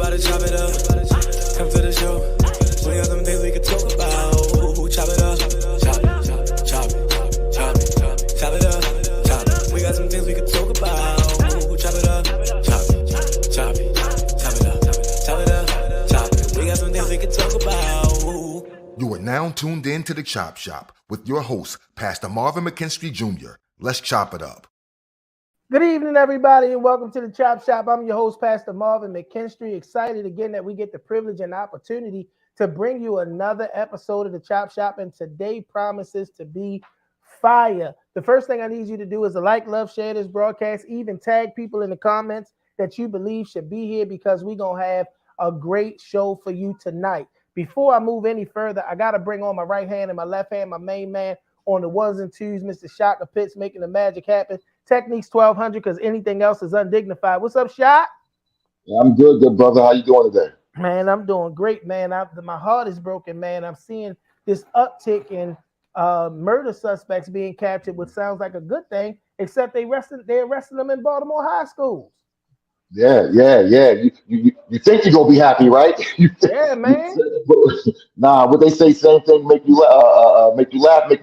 about to chop it up. Come to the show. We got some things we can talk about. Chop it up. Chop it, chop it, chop it, chop it, chop it up. Chop it. We got some things we can talk about. Chop it up. Chop it, chop it, chop it up. Chop it up. Chop it. We got some things we can talk about. You are now tuned in to the Chop Shop with your host, Pastor Marvin McKenstry Jr. Let's chop it up. Good evening, everybody, and welcome to the Chop Shop. I'm your host, Pastor Marvin McKenstry. Excited again that we get the privilege and opportunity to bring you another episode of the Chop Shop, and today promises to be fire. The first thing I need you to do is to like, love, share this broadcast, even tag people in the comments that you believe should be here, because we're going to have a great show for you tonight. Before I move any further, I got to bring on my right hand and my left hand, my main man on the ones and twos, Mr. Shaka D Pitts, making the magic happen. Techniques 1200, because anything else is undignified. What's up, Shaq? Yeah, I'm good, brother. How you doing today? Man, I'm doing great, man. My heart is broken, man. I'm seeing this uptick in murder suspects being captured, which sounds like a good thing, except they're arresting them in Baltimore high schools. Yeah. You think you're gonna be happy, right? Yeah, man. Nah, what they say, same thing, make you laugh, make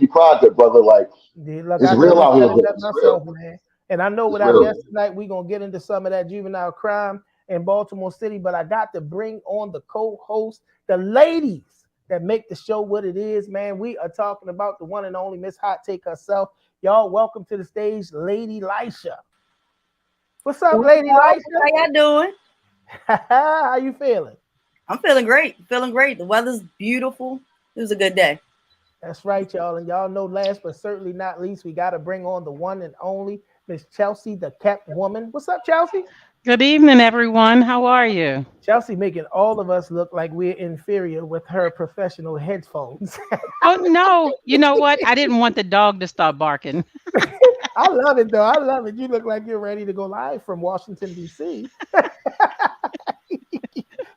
you cry, good brother. Like, look, it's real out here. Myself, man. And I know with our guest tonight, we're gonna get into some of that juvenile crime in Baltimore City, but I got to bring on the co-host, the ladies that make the show what it is, man. We are talking about the one and only Miss Hot Take herself. Y'all, welcome to the stage, Lady Lisha. What's up, Lady Lisha? How y'all doing? How you feeling? I'm feeling great. The weather's beautiful. It was a good day. That's right, y'all. And y'all know, last but certainly not least, we got to bring on the one and only Miss Chelsea, the Thekeptwoman. What's up, Chelsea? Good evening, everyone. How are you? Chelsea making all of us look like we're inferior with her professional headphones. Oh, no. You know what? I didn't want the dog to start barking. I love it, though. I love it. You look like you're ready to go live from Washington, D.C.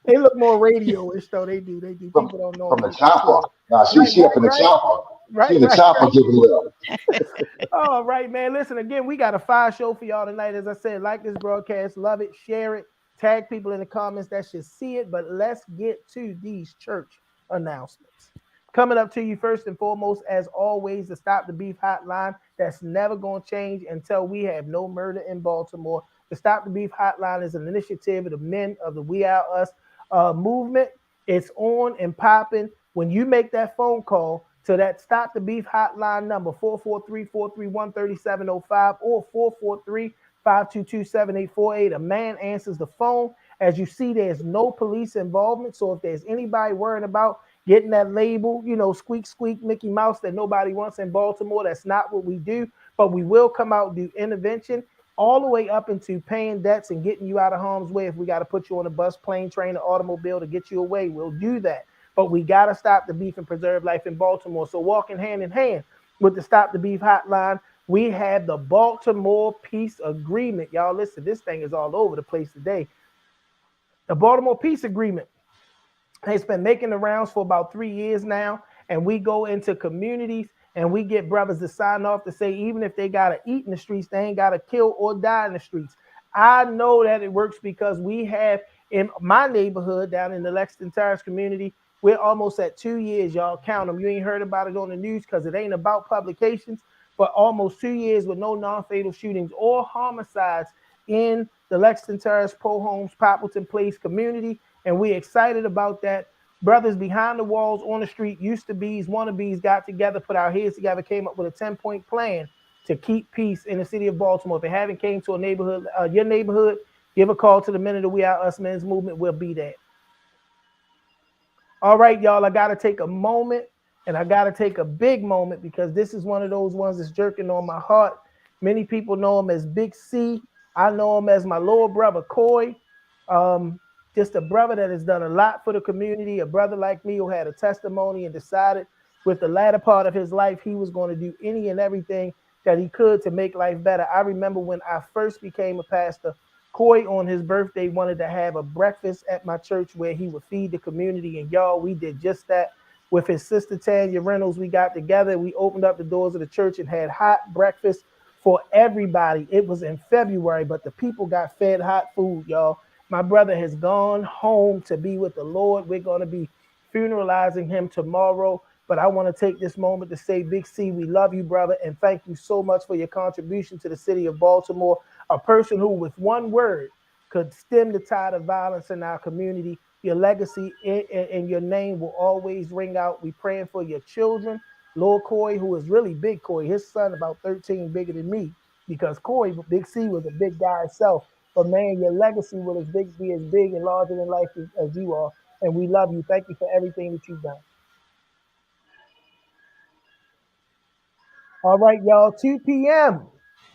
They look more radio-ish, though. They do. People don't know. From the chopper. Nah, she up in the chopper. She in the chopper giving lip. All right, man. Listen, again, we got a fire show for y'all tonight. As I said, like this broadcast, love it, share it, tag people in the comments that should see it. But let's get to these church announcements. Coming up to you first and foremost, as always, the Stop the Beef hotline. That's never going to change until we have no murder in Baltimore. The Stop the Beef hotline is an initiative of the men of the We Are Us movement. It's on and popping. When you make that phone call to that Stop the Beef hotline number, 443-431-3705 or 443-522-7848, a man answers the phone. As you see, there's no police involvement. So if there's anybody worrying about getting that label, squeak, squeak, Mickey Mouse that nobody wants in Baltimore, that's not what we do. But we will come out and do intervention all the way up into paying debts and getting you out of harm's way. If we got to put you on a bus, plane, train, or automobile to get you away, we'll do that. But we got to stop the beef and preserve life in Baltimore. So walking hand in hand with the Stop the Beef hotline, we have the Baltimore Peace Agreement. Y'all listen, this thing is all over the place today. The Baltimore Peace Agreement has been making the rounds for about 3 years now, and we go into communities and we get brothers to sign off to say even if they got to eat in the streets, they ain't got to kill or die in the streets. I know that it works because we have in my neighborhood down in the Lexington Terrace community, we're almost at 2 years, y'all. Count them. You ain't heard about it on the news because it ain't about publications, but almost 2 years with no non-fatal shootings or homicides in the Lexington Terrace, Poe Homes, Poppleton Place community, and we're excited about that. Brothers behind the walls on the street, used to be's, wannabes, got together, put our heads together, came up with a 10-point plan to keep peace in the city of Baltimore. If it haven't came to a neighborhood, your neighborhood, give a call to the men of the We Are Us Men's Movement. We'll be there. All right, y'all, I got to take a moment, and I got to take a big moment because this is one of those ones that's jerking on my heart. Many people know him as Big C. I know him as my little brother, Coy. Just a brother that has done a lot for the community, a brother like me who had a testimony and decided with the latter part of his life, he was going to do any and everything that he could to make life better. I remember when I first became a pastor, Coy on his birthday wanted to have a breakfast at my church where he would feed the community. And y'all, we did just that with his sister Tanya Reynolds. We got together, we opened up the doors of the church and had hot breakfast for everybody. It was in February, but the people got fed hot food, y'all. My brother has gone home to be with the Lord. We're going to be funeralizing him tomorrow. But I want to take this moment to say, Big C, we love you, brother, and thank you so much for your contribution to the city of Baltimore. A person who, with one word, could stem the tide of violence in our community. Your legacy and your name will always ring out. We praying for your children. Lord Corey, who is really big Corey, his son about 13 bigger than me, because Corey, Big C, was a big guy himself. But man, your legacy will be as big and larger than life as you are. And we love you. Thank you for everything that you've done. All right, y'all, 2 p.m.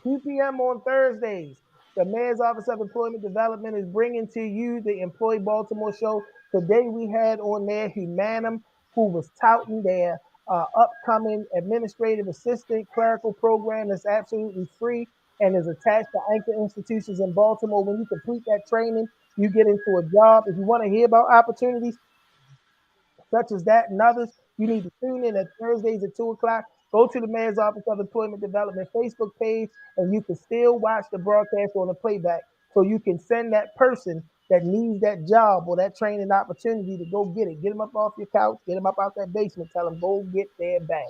2 p.m. on Thursdays. The Mayor's Office of Employment Development is bringing to you the Employee Baltimore show. Today we had on there Humanum, who was touting their upcoming administrative assistant clerical program that's absolutely free and is attached to anchor institutions in Baltimore. When you complete that training, you get into a job. If you want to hear about opportunities, such as that and others, you need to tune in at Thursdays at 2 o'clock. Go to the Mayor's Office of Employment Development Facebook page, and you can still watch the broadcast on the playback. So you can send that person that needs that job or that training opportunity to go get it. Get them up off your couch, get them up out that basement, tell them go get their bag.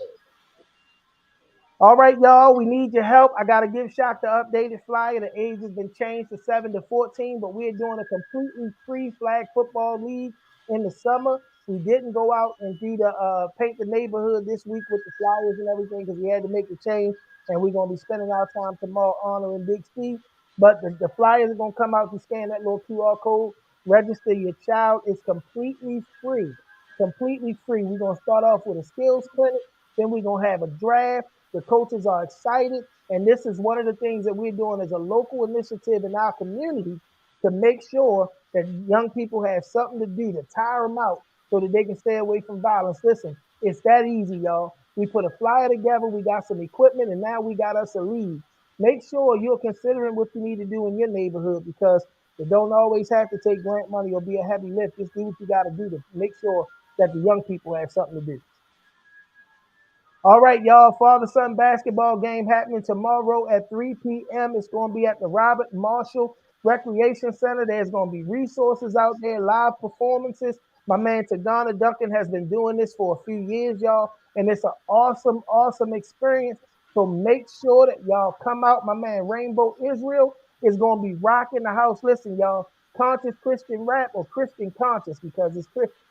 All right, y'all, we need your help. I got to give Shaka the updated flyer. The age has been changed to 7 to 14, but we're doing a completely free flag football league in the summer. We didn't go out and do the paint the neighborhood this week with the flyers and everything because we had to make the change, and we're going to be spending our time tomorrow honoring Big C. But the flyers are going to come out. You scan that little QR code, register your child. It's completely free. Completely free. We're going to start off with a skills clinic. Then we're going to have a draft. The coaches are excited. And this is one of the things that we're doing as a local initiative in our community to make sure that young people have something to do to tire them out so that they can stay away from violence. Listen, it's that easy, y'all. We put a flyer together, we got some equipment, and now we got us a lead. Make sure you're considering what you need to do in your neighborhood because it don't always have to take grant money or be a heavy lift. Just do what you got to do to make sure that the young people have something to do. All right, y'all. Father-son basketball game happening tomorrow at 3 p.m. It's going to be at the Robert Marshall Recreation Center. There's going to be resources out there, live performances. My man Tadana Duncan has been doing this for a few years, y'all, and it's an awesome, awesome experience. So make sure that y'all come out. My man Rainbow Israel is going to be rocking the house. Listen, y'all, conscious Christian rap or Christian conscious because it's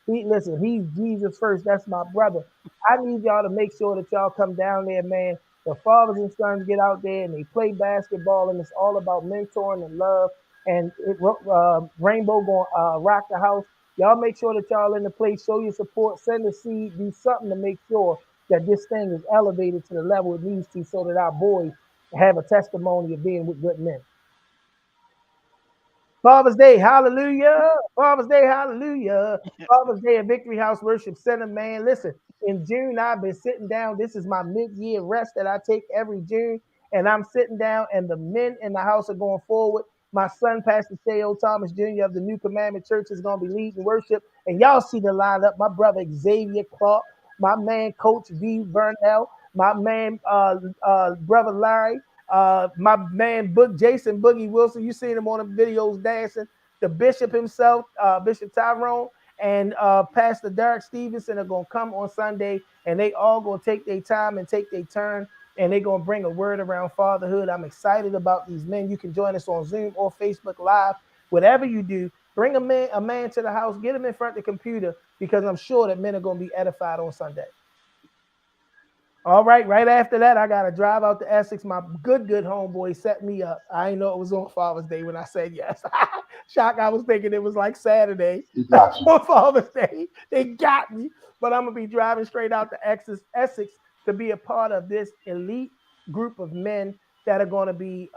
listen, he's Jesus first. That's my brother. I need y'all to make sure that y'all come down there, man. The fathers and sons get out there and they play basketball, and it's all about mentoring and love. And Rainbow gonna rock the house. Y'all make sure that y'all in the place, show your support, send a seed, do something to make sure that this thing is elevated to the level it needs to, so that our boys have a testimony of being with good men. Father's Day, hallelujah. Father's Day, hallelujah. Father's Day at Victory House Worship Center, man. Listen, in June, I've been sitting down. This is my mid-year rest that I take every June. And I'm sitting down, and the men in the house are going forward. My son, Pastor Theo Thomas Jr. of the New Commandment Church, is going to be leading worship. And y'all see the lineup. My brother, Xavier Clark. My man, Coach V. Burnell. My man, Brother Larry. My man, Jason Boogie Wilson, you seen him on the videos dancing. The bishop himself, Bishop Tyrone, and Pastor Derek Stevenson are going to come on Sunday, and they all going to take their time and take their turn, and they're going to bring a word around fatherhood. I'm excited about these men. You can join us on Zoom or Facebook Live. Whatever you do, bring a man to the house, get him in front of the computer, because I'm sure that men are going to be edified on Sunday. All right, right after that, I got to drive out to Essex. My good homeboy set me up. I didn't know it was on Father's Day when I said yes. Shock, I was thinking it was like Saturday on Father's Day. They got me. But I'm going to be driving straight out to Essex to be a part of this elite group of men that are going to be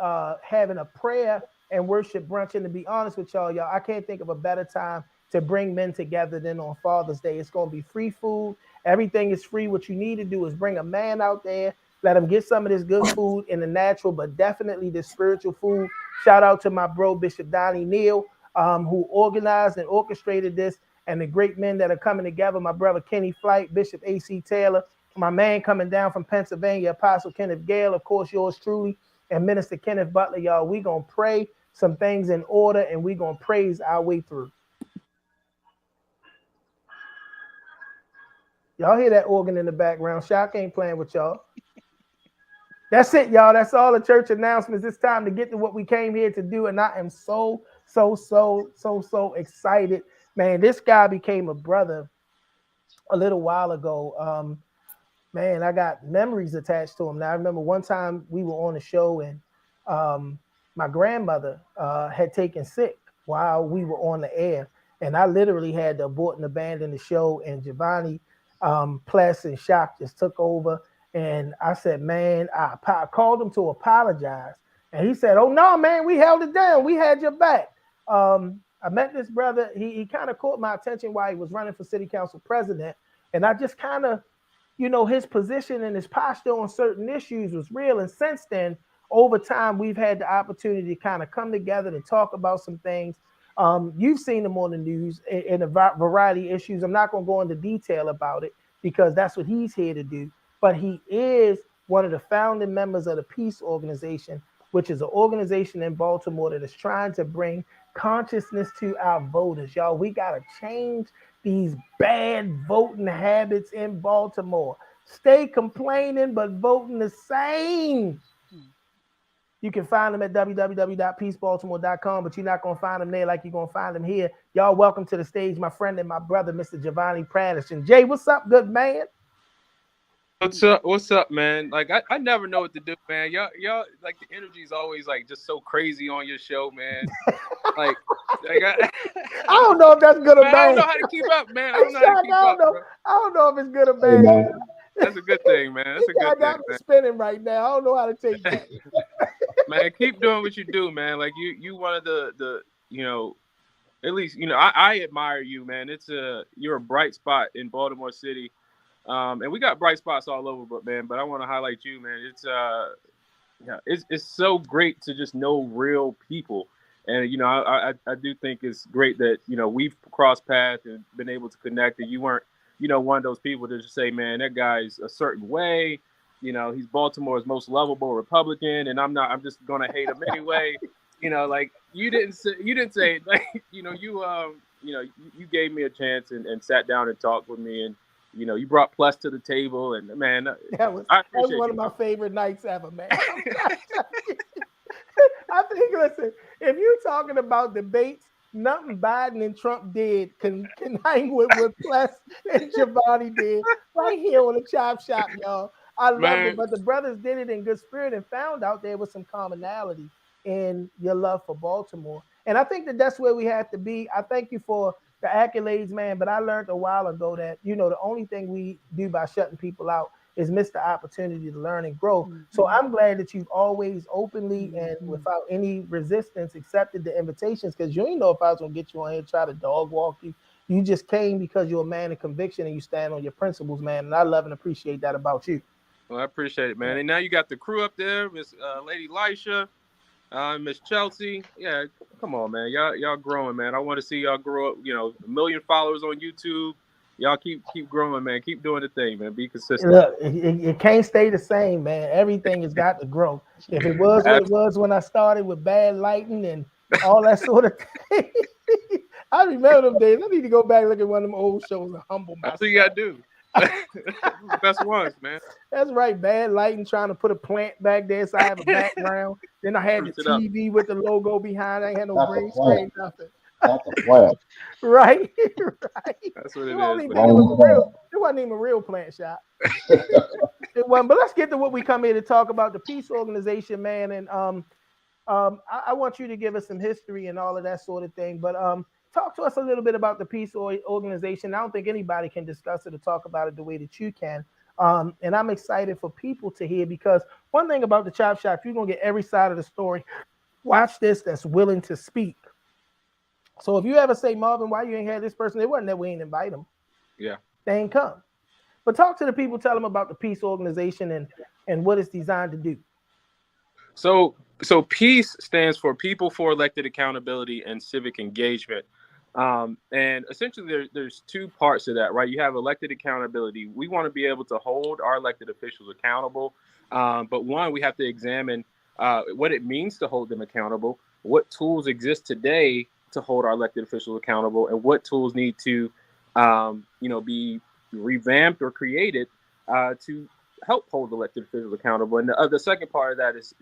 having a prayer and worship brunch. And to be honest with y'all, I can't think of a better time to bring men together than on Father's Day. It's going to be free food. Everything is free. What you need to do is bring a man out there, let him get some of this good food in the natural, but definitely this spiritual food. Shout out to my bro, Bishop Donnie Neal, who organized and orchestrated this, and the great men that are coming together. My brother, Kenny Flight, Bishop A.C. Taylor, my man coming down from Pennsylvania, Apostle Kenneth Gale, of course, yours truly, and Minister Kenneth Butler, y'all. We going to pray. some things in order, and we're going to praise our way through. Y'all hear that organ in the background? Shaka ain't playing with y'all. That's it, y'all. That's all the church announcements. It's time to get to what we came here to do, and I am so excited. Man, this guy became a brother a little while ago. Man, I got memories attached to him. Now, I remember one time we were on a show, and my grandmother had taken sick while we were on the air, and I literally had to abort and abandon the show, and Jovani Patterson and Shaka just took over. And I said, man, I called him to apologize. And he said, oh, no, man, we held it down. We had your back. I met this brother. He kind of caught my attention while he was running for city council president. And I just kind of, his position and his posture on certain issues was real. And since then, over time, we've had the opportunity to kind of come together and talk about some things. You've seen him on the news in a variety of issues. I'm not going to go into detail about it because that's what he's here to do. But he is one of the founding members of the P.E.A.C.E organization, which is an organization in Baltimore that is trying to bring consciousness to our voters. Y'all, we got to change these bad voting habits in Baltimore. Stay complaining, but voting the same. You can find them at www.peacebaltimore.com, but you're not going to find them there like you're going to find them here. Y'all, welcome to the stage, my friend and my brother, Mr. Jovani Patterson. Jay, what's up, good man? What's up, man? Like I never know what to do, man. Y'all like the energy is always like just so crazy on your show, man. like I don't know if that's good or bad. I don't know how to keep up, man. I don't know how to keep up. I don't know if it's good or bad. Hey, that's a good thing, man. That's a good thing. I got me spinning right now. I don't know how to take that. Man, keep doing what you do, man. Like you one of the at least I admire you, man. You're a bright spot in Baltimore City. And we got bright spots all over, but I want to highlight you, man. It's so great to just know real people, and I do think it's great that we've crossed paths and been able to connect. And you weren't one of those people to just say, man, that guy's a certain way. He's Baltimore's most lovable Republican, and I'm not. I'm just gonna hate him anyway. Like you didn't say like you gave me a chance and sat down and talked with me and. You brought plus to the table, and man, that was one of my favorite nights ever, man. I think, listen, if you're talking about debates, nothing Biden and Trump did can hang with what Plus and Jovani did right here on the Chop Shop, y'all. I love it, but the brothers did it in good spirit and found out there was some commonality in your love for Baltimore, and I think that's where we have to be. I thank you for the accolades, man, but I learned a while ago that, the only thing we do by shutting people out is miss the opportunity to learn and grow. Mm-hmm. So I'm glad that you've always openly and without any resistance accepted the invitations, because you didn't know if I was going to get you on here and try to dog walk you. You just came because you're a man of conviction and you stand on your principles, man, and I love and appreciate that about you. Well, I appreciate it, man. And now you got the crew up there, Miss Lady Lisha, Miss Chelsea. Yeah, come on, man. Y'all growing, man. I want to see y'all grow up, 1 million followers on YouTube. Y'all keep growing, man. Keep doing the thing, man. Be consistent. Look, it can't stay the same, man. Everything has got to grow. If it was what it was when I started with bad lighting and all that sort of thing. I remember them days. I need to go back and look at one of them old shows and humble myself. That's what you got to do. Best ones, man. That's right. Bad lighting, trying to put a plant back there so I have a background. Then I had the TV with the logo behind. I ain't had no green screen, nothing. That's a plant. Right. That's what it is. It wasn't even a real plant shop. It wasn't. But let's get to what we come here to talk about, the P.E.A.C.E organization, man. And I want you to give us some history and all of that sort of thing. But talk to us a little bit about the P.E.A.C.E organization. I don't think anybody can discuss it or talk about it the way that you can. And I'm excited for people to hear, because one thing about the Chop Shop, you're going to get every side of the story. Watch this, that's willing to speak. So if you ever say, Marvin, why you ain't had this person? It wasn't that we ain't invite them. Yeah. They ain't come. But talk to the people, tell them about the P.E.A.C.E organization and what it's designed to do. So PEACE stands for People for Elected Accountability and Civic Engagement. And essentially there's two parts to that, right? You have elected accountability. We want to be able to hold our elected officials accountable. But one, we have to examine what it means to hold them accountable. what tools exist today to hold our elected officials accountable, and what tools need to, be revamped or created to help hold elected officials accountable. And the second part of that is,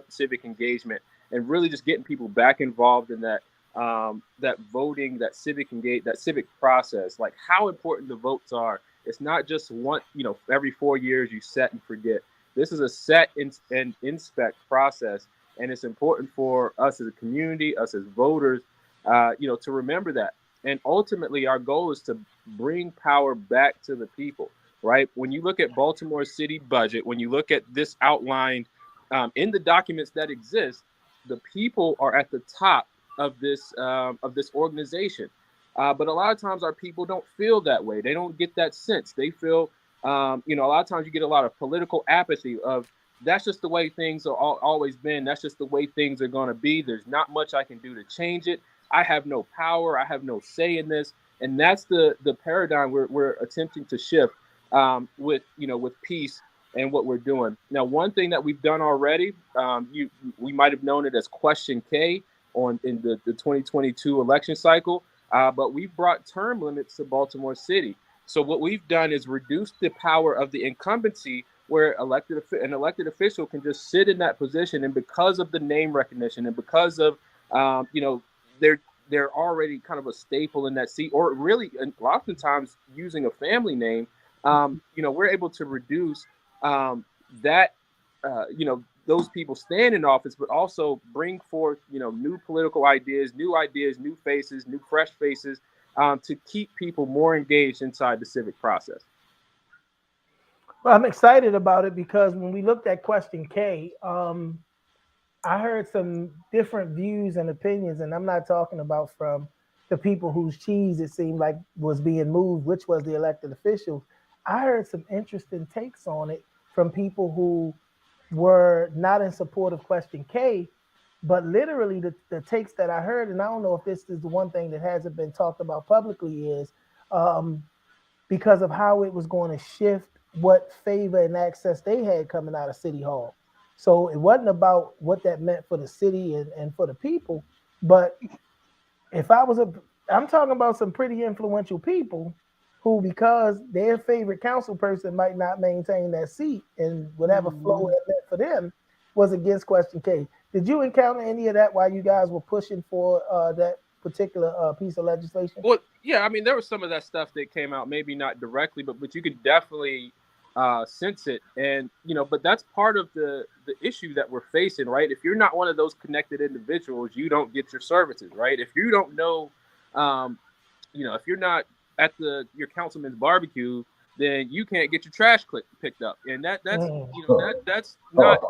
civic engagement, and really just getting people back involved in that voting, that civic process. Like, how important the votes are. It's not just one, every 4 years you set and forget. This is a set and inspect process, and it's important for us as a community, us as voters, to remember that. And ultimately, our goal is to bring power back to the people, right? When you look at Baltimore City budget, when you look at this outlined in the documents that exist, the people are at the top of this organization. But a lot of times our people don't feel that way. They don't get that sense. They feel, a lot of times you get a lot of political apathy of, that's just the way things are always been. That's just the way things are going to be. There's not much I can do to change it. I have no power. I have no say in this. And that's the paradigm we're attempting to shift with P.E.A.C.E and what we're doing. Now, one thing that we've done already, we might have known it as Question K in the 2022 election cycle, but we've brought term limits to Baltimore City. So what we've done is reduce the power of the incumbency, where an elected official can just sit in that position, and because of the name recognition and because of they're already kind of a staple in that seat, or really oftentimes using a family name, we're able to reduce those people staying in office, but also bring forth, new political ideas, new faces, new fresh faces, to keep people more engaged inside the civic process. Well, I'm excited about it because when we looked at Question K, I heard some different views and opinions, and I'm not talking about from the people whose cheese it seemed like was being moved, which was the elected officials. I heard some interesting takes on it from people who were not in support of Question K, but literally the takes that I heard, and I don't know if this is the one thing that hasn't been talked about publicly, is because of how it was going to shift what favor and access they had coming out of City Hall. So it wasn't about what that meant for the city and for the people, but if I'm talking about some pretty influential people who, because their favorite council person might not maintain that seat, and whatever flow it meant for them was against Question K. Did you encounter any of that while you guys were pushing for that particular piece of legislation? Well, yeah, I mean, there was some of that stuff that came out, maybe not directly, but you could definitely sense it. And, but that's part of the issue that we're facing, right? If you're not one of those connected individuals, you don't get your services, right? If you don't know, if you're not at your councilman's barbecue, then you can't get your trash picked up. And that's not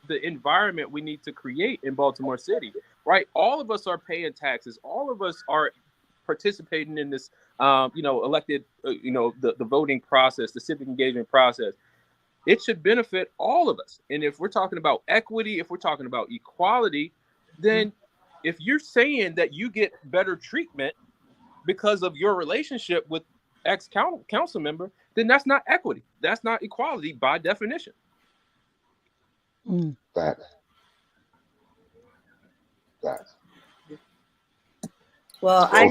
the environment we need to create in Baltimore City, right? All of us are paying taxes. All of us are participating in this, elected, the voting process, the civic engagement process. It should benefit all of us. And if we're talking about equity, if we're talking about equality, then if you're saying that you get better treatment because of your relationship with X council member, then that's not equity. That's not equality by definition. Facts. Well, I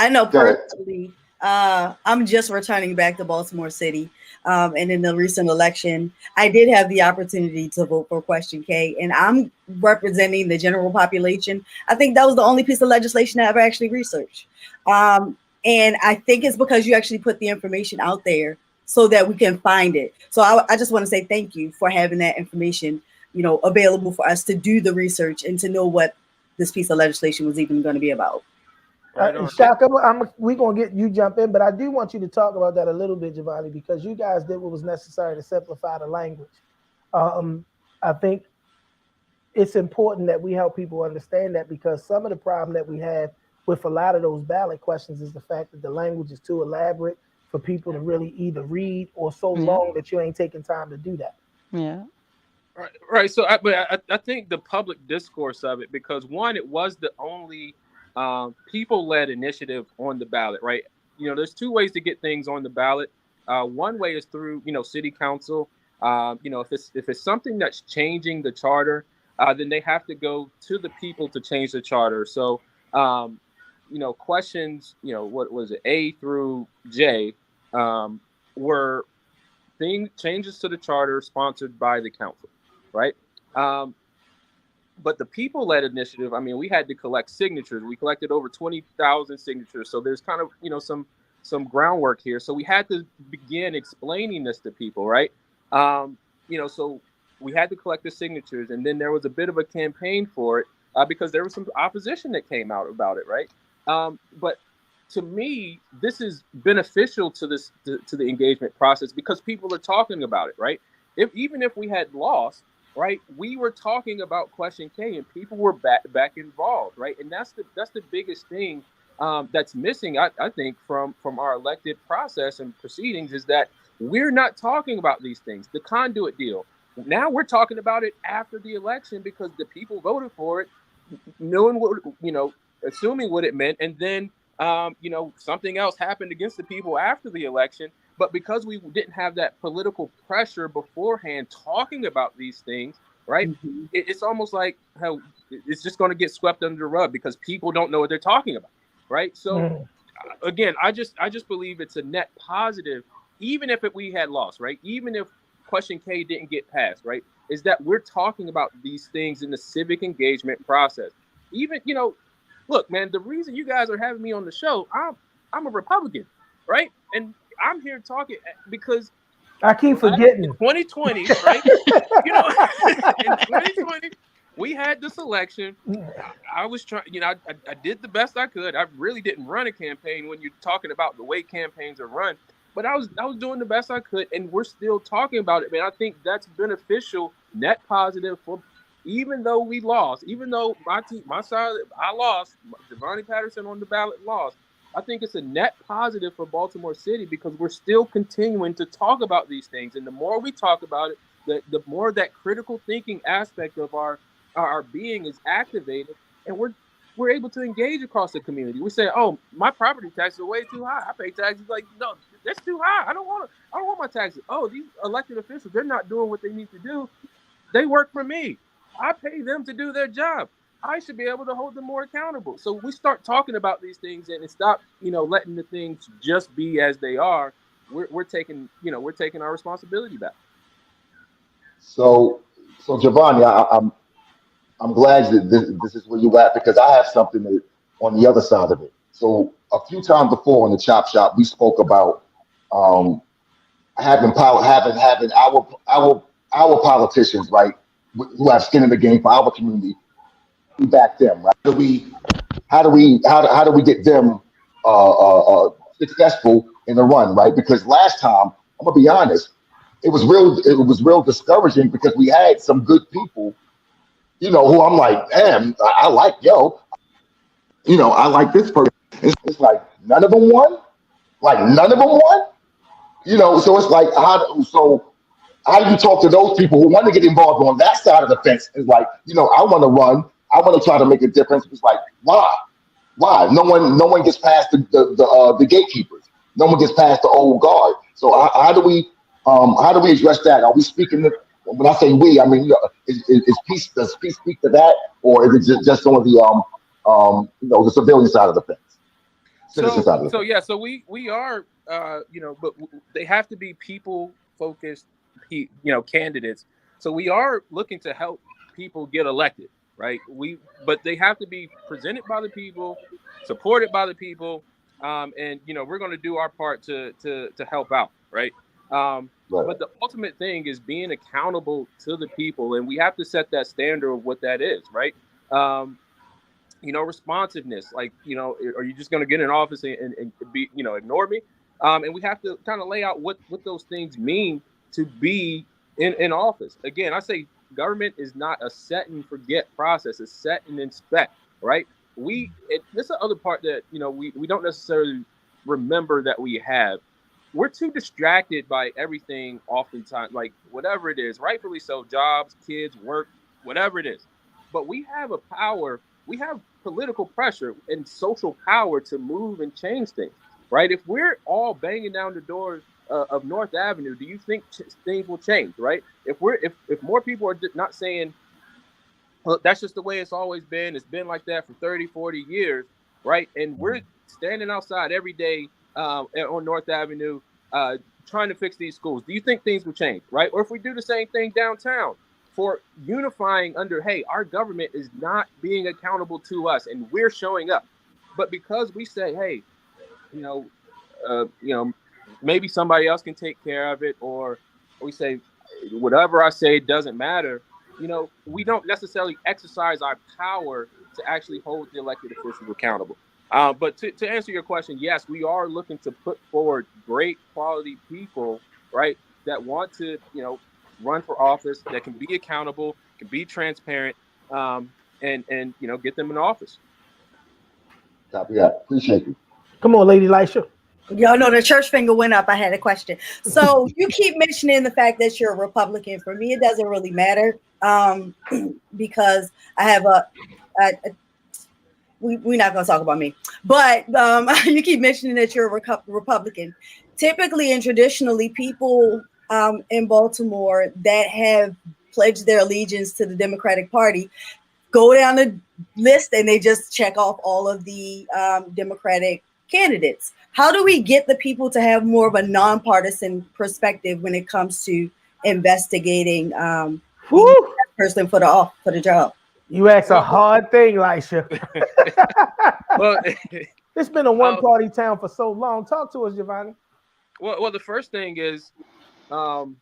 know personally, I'm just returning back to Baltimore City. And in the recent election, I did have the opportunity to vote for Question K, and I'm representing the general population. I think that was the only piece of legislation I ever actually researched. And I think it's because you actually put the information out there so that we can find it. So I just want to say thank you for having that information, available for us to do the research and to know what this piece of legislation was even going to be about. Shaka, we're going to get you jump in, but I do want you to talk about that a little bit, Jovani, because you guys did what was necessary to simplify the language. I think it's important that we help people understand that, because some of the problem that we have with a lot of those ballot questions is the fact that the language is too elaborate for people to really either read, or so long that you ain't taking time to do that. Yeah. Right. So I think the public discourse of it, because one, it was the only people-led initiative on the ballot, right? There's two ways to get things on the ballot. One way is through, city council. If it's something that's changing the charter, then they have to go to the people to change the charter. So, questions, what was it, A through J, were changes to the charter sponsored by the council, right? But the people-led initiative, I mean, we had to collect signatures. We collected over 20,000 signatures. So there's kind of, some groundwork here. So we had to begin explaining this to people, right? So we had to collect the signatures, and then there was a bit of a campaign for it because there was some opposition that came out about it, right? But to me, this is beneficial to the engagement process because people are talking about it, right? Even if we had lost, right, we were talking about Question K, and people were back involved, right? And that's the biggest thing that's missing, I think, from our elected process and proceedings, is that we're not talking about these things. The conduit deal. Now we're talking about it after the election because the people voted for it, knowing what, assuming what it meant, and then something else happened against the people after the election. But because we didn't have that political pressure beforehand talking about these things, right? Mm-hmm. It's almost like how it's just going to get swept under the rug because people don't know what they're talking about, right? So again, I just believe it's a net positive, even if we had lost, right? Even if Question K didn't get passed, right? Is that we're talking about these things in the civic engagement process. Even, look, man, the reason you guys are having me on the show, I'm a Republican, right? And I'm here talking because I keep forgetting. In 2020, right? In 2020, we had this election. I was trying, I did the best I could. I really didn't run a campaign when you're talking about the way campaigns are run, but I was doing the best I could, and we're still talking about it, man. I think that's beneficial, net positive for. Even though we lost, even though my side, I lost, Jovani Patterson on the ballot lost, I think it's a net positive for Baltimore City because we're still continuing to talk about these things. And the more we talk about it, the more that critical thinking aspect of our being is activated, and we're able to engage across the community. We say, oh, my property taxes are way too high. I pay taxes like, no, that's too high. I don't want my taxes. Oh, these elected officials, they're not doing what they need to do. They work for me. I pay them to do their job. I should be able to hold them more accountable. So we start talking about these things and stop, letting the things just be as they are. We're taking our responsibility back. So Jovani, I'm glad that this is where you at because I have something on the other side of it. So a few times before on the Chop Shop, we spoke about having our politicians, right, who have skin in the game for our community. We back them, right? How do we get them successful in the run, right? Because last time, I'm gonna be honest, it was real discouraging because we had some good people, who I'm like, damn, I like I like this person. It's like none of them won. So it's like how do you talk to those people who want to get involved on that side of the fence? It's like, I want to run. I want to try to make a difference. It's like, why? No one gets past the gatekeepers. No one gets past the old guard. So how do we address that? Are we speaking when I say we, I mean, is P.E.A.C.E, does P.E.A.C.E speak to that, or is it just on the civilian side of the fence? So we are but they have to be people focused, candidates. So we are looking to help people get elected, right? But they have to be presented by the people, supported by the people, and we're going to do our part to help out, right? But the ultimate thing is being accountable to the people, and we have to set that standard of what that is, right? Responsiveness, like, are you just going to get in office and be, ignore me? And we have to kind of lay out what those things mean to be in office. Again, I say government is not a set and forget process. It's set and inspect, right? This is the other part that, we don't necessarily remember that we have. We're too distracted by everything oftentimes, like whatever it is, rightfully so, jobs, kids, work, whatever it is. But we have we have political pressure and social power to move and change things, right? If we're all banging down the doors of North Avenue, do you think things will change, right? If more people are not saying, Look, that's just the way it's always been. It's been like that for 30, 40 years, right? And we're standing outside every day on North Avenue trying to fix these schools. Do you think things will change, right? Or if we do the same thing downtown for unifying under, hey, our government is not being accountable to us and we're showing up. But because we say, hey, you know, maybe somebody else can take care of it, or we say whatever I say doesn't matter. You know, we don't necessarily exercise our power to actually hold the elected officials accountable. But to answer your question, yes, we are looking to put forward great quality people, right, that want to, you know, run for office, that can be accountable, can be transparent, and you know, get them in office. Copy that. Appreciate you. Come on, Lady Lisha. Y'all know the church finger went up. I had a question. So you keep mentioning the fact that you're a Republican. For me, it doesn't really matter because I have we're not going to talk about me, but you keep mentioning that you're a Republican. Typically and traditionally, people in Baltimore that have pledged their allegiance to the Democratic Party go down the list and they just check off all of the Democratic candidates. How do we get the people to have more of a nonpartisan perspective when it comes to investigating the person for the job? You asked a hard thing, Lisha. Well, It's been a one-party town for so long. Talk to us, Jovani. Well, the first thing is, you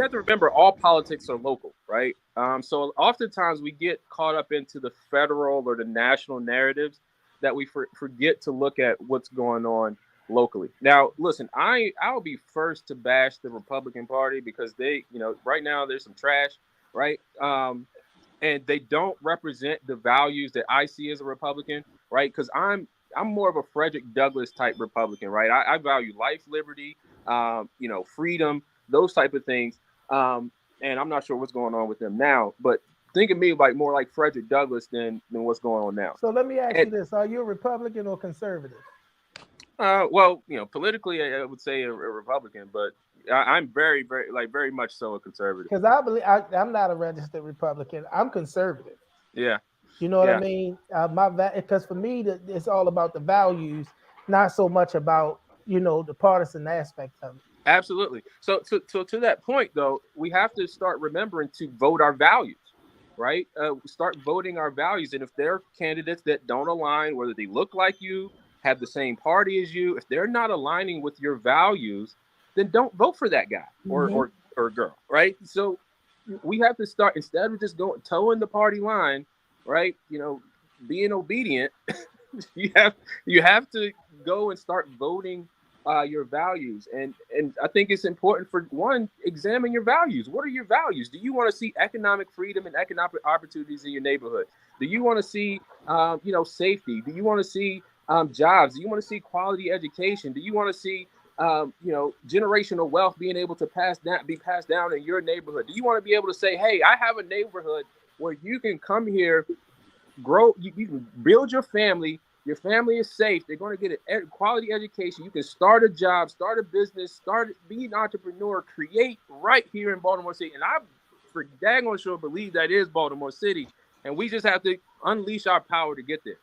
have to remember all politics are local, right? So oftentimes we get caught up into the federal or the national narratives that we forget to look at what's going on locally. Now, listen, I'll be first to bash the Republican Party because they, you know, right now there's some trash, right? And they don't represent the values that I see as a Republican, right? Because I'm more of a Frederick Douglass type Republican, right? I value life, liberty, you know, freedom, those type of things. And I'm not sure what's going on with them now, but think of me like more like Frederick Douglass than what's going on now. So let me ask you this: are you a Republican or conservative? Well, you know, politically, I would say a Republican, but I'm very, very much so a conservative. Because I believe I'm not a registered Republican. I'm conservative. Yeah. You know what I mean? Because for me, it's all about the values, not so much about, you know, the partisan aspect of it. Absolutely. So to that point, though, we have to start remembering to vote our values, right? Start voting our values. And if there are candidates that don't align, whether they look like you, have the same party as you, if they're not aligning with your values, then don't vote for that guy or girl, right? So we have to start, instead of just going towing the party line, right? You know, being obedient, you have to go and start voting your values. And I think it's important for one, examine your values. What are your values? Do you want to see economic freedom and economic opportunities in your neighborhood? Do you want to see, you know, safety? Do you want to see jobs? Do you want to see quality education? Do you want to see, you know, generational wealth being able to be passed down in your neighborhood? Do you want to be able to say, hey, I have a neighborhood where you can come here, grow, you can build your family. Your family is safe. They're going to get a quality education. You can start a job, start a business, be an entrepreneur, create right here in Baltimore City. And I, for daggone sure, believe that is Baltimore City. And we just have to unleash our power to get there.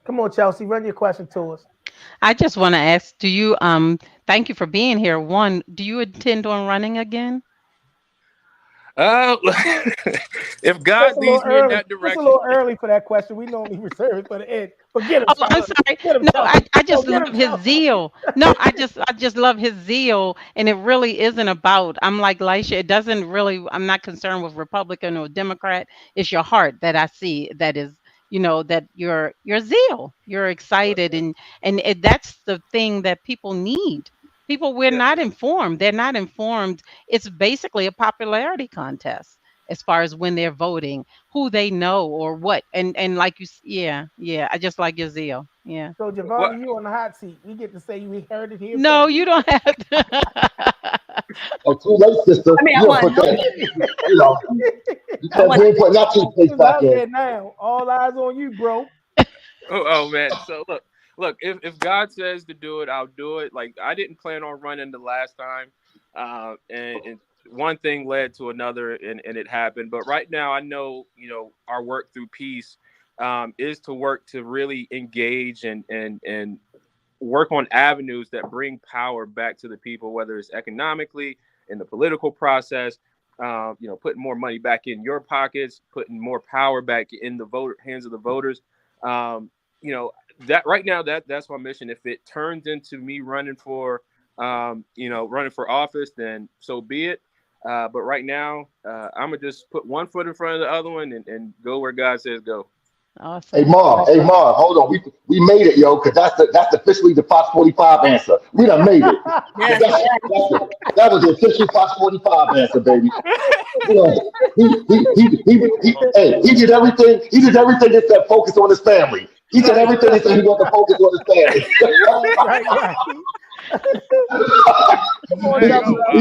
Come on, Chelsea, run your question to us. I just want to ask, do you thank you for being here. One, do you intend on running again? If God leads me in that direction. It's a little early for that question. We normally reserve it for the end. Forget him. Oh, I'm sorry. No, I just love his zeal. No, I just love his zeal, and it really isn't about. I'm like Lisha. It doesn't really. I'm not concerned with Republican or Democrat. It's your heart that I see. That is, you know, that your zeal. You're excited, and that's the thing that people need. People, we're not informed. They're not informed. It's basically a popularity contest as far as when they're voting, who they know or what. And like you, yeah. I just like your zeal. Yeah. So Jovani, you on the hot seat. We get to say we heard it here. No, you don't have to. Oh, too late, sister. I mean, you put that, you know, because you ain't putting that toothpaste back in. Now, all eyes on you, bro. Oh man. So look, if God says to do it, I'll do it. Like, I didn't plan on running the last time, and one thing led to another, and it happened. But right now, I know, our work through peace is to work to really engage and work on avenues that bring power back to the people, whether it's economically, in the political process, putting more money back in your pockets, putting more power back in the hands of the voters. That right now, that's my mission. If it turns into me running for office, then so be it. But right now, I'm gonna just put one foot in front of the other one and go where God says go. Hey Awesome. Marv, hey Marv, hold on. We made it, yo, because that's officially the Fox 45 answer. We done made it. Yes, That was the official Fox 45 answer, baby. You know, hey, he did everything. He did everything except focus on his family. He did Right, everything except he wanted to focus on his family. right. Come on, Hey, double oh up.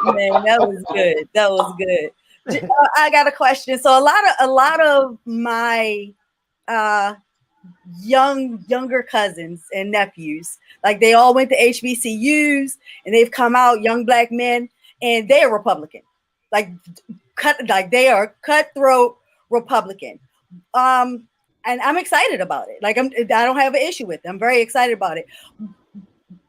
wow. man, that was good. That was good. I got a question. So a lot of my younger cousins and nephews, like they all went to HBCUs and they've come out, young black men, and they are Republican, like they are cutthroat Republican. And I'm excited about it. Like I don't have an issue with it. I'm very excited about it.